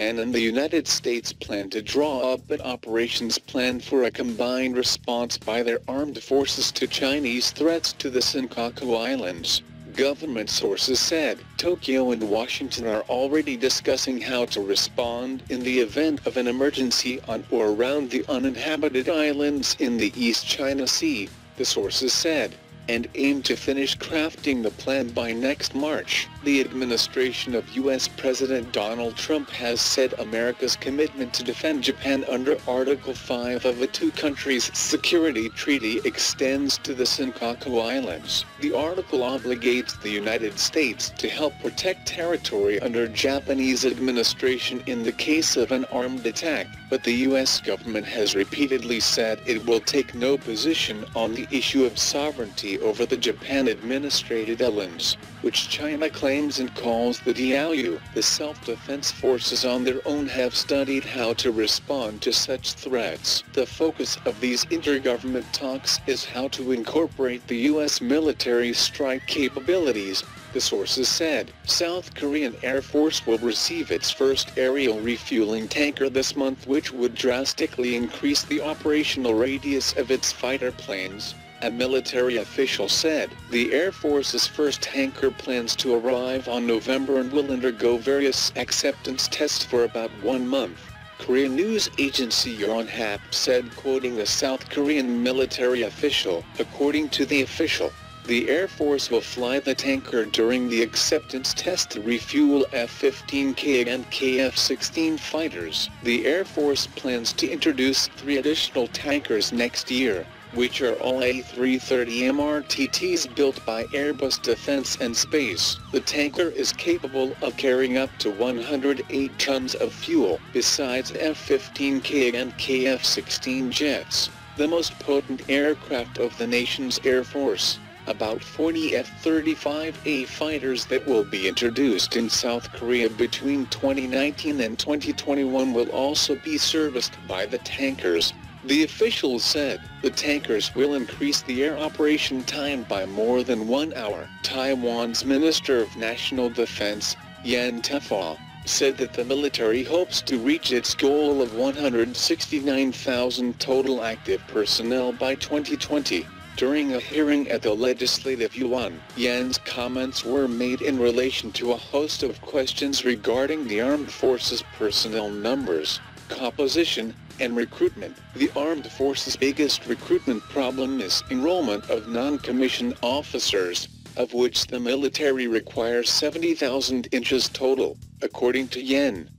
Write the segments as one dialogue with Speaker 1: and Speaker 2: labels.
Speaker 1: Japan and the United States plan to draw up an operations plan for a combined response by their armed forces to Chinese threats to the Senkaku Islands. Government sources said Tokyo and Washington are already discussing how to respond in the event of an emergency on or around the uninhabited islands in the East China Sea, the sources said, and aim to finish crafting the plan by next March. The administration of U.S. President Donald Trump has said America's commitment to defend Japan under Article 5 of a two-countries security treaty extends to the Senkaku Islands. The article obligates the United States to help protect territory under Japanese administration in the case of an armed attack, but the U.S. government has repeatedly said it will take no position on the issue of sovereignty over the Japan-administrated islands, which China claims and calls the Diaoyu. The self-defense forces on their own have studied how to respond to such threats. The focus of these intergovernment talks is how to incorporate the U.S. military strike capabilities, the sources said. South Korean Air Force will receive its first aerial refueling tanker this month, which would drastically increase the operational radius of its fighter planes, a military official said. The Air Force's first tanker plans to arrive on November and will undergo various acceptance tests for about 1 month. Korean news agency Yonhap said, quoting a South Korean military official. According to the official, the Air Force will fly the tanker during the acceptance test to refuel F-15K and KF-16 fighters. The Air Force plans to introduce 3 additional tankers next year, which are all A330 MRTTs built by Airbus Defence and Space. The tanker is capable of carrying up to 108 tons of fuel, besides F-15K and KF-16 jets, the most potent aircraft of the nation's Air Force. About 40 F-35A fighters that will be introduced in South Korea between 2019 and 2021 will also be serviced by the tankers. The officials said the tankers will increase the air operation time by more than 1 hour. Taiwan's Minister of National Defense, Yan Tefau, said that the military hopes to reach its goal of 169,000 total active personnel by 2020. During a hearing at the Legislative Yuan, Yan's comments were made in relation to a host of questions regarding the armed forces personnel numbers, composition, and recruitment. The armed forces' biggest recruitment problem is enrollment of non-commissioned officers, of which the military requires 70,000 inches total, according to Yan.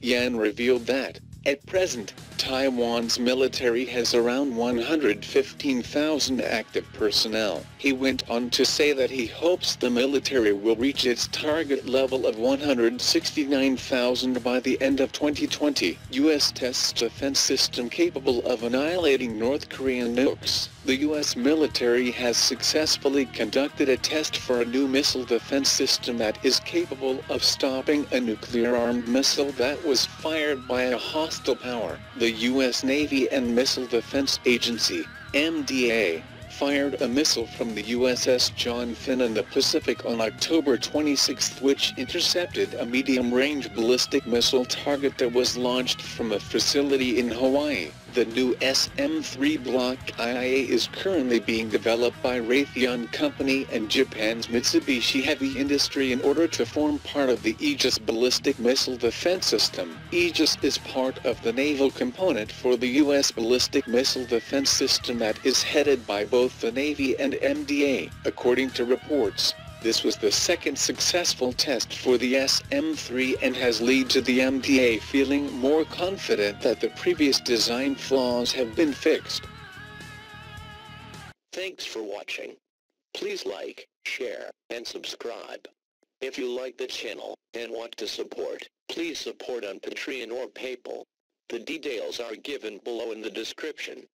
Speaker 1: Yan revealed that, at present, Taiwan's military has around 115,000 active personnel. He went on to say that he hopes the military will reach its target level of 169,000 by the end of 2020. U.S. tests defense system capable of annihilating North Korean nukes. The U.S. military has successfully conducted a test for a new missile defense system that is capable of stopping a nuclear-armed missile that was fired by a hostile power. The U.S. Navy and Missile Defense Agency, MDA, fired a missile from the USS John Finn in the Pacific on October 26, which intercepted a medium-range ballistic missile target that was launched from a facility in Hawaii. The new SM-3 Block IIA is currently being developed by Raytheon Company and Japan's Mitsubishi Heavy Industry in order to form part of the Aegis ballistic missile defense system. Aegis is part of the naval component for the U.S. ballistic missile defense system that is headed by both the Navy and MDA. According to reports, this was the second successful test for the SM-3 and has led to the MDA feeling more confident that the previous design flaws have been fixed.
Speaker 2: Thanks for watching. Please like, share, and subscribe. If you like the channel and want to support, please support on Patreon or PayPal. The details are given below in the description.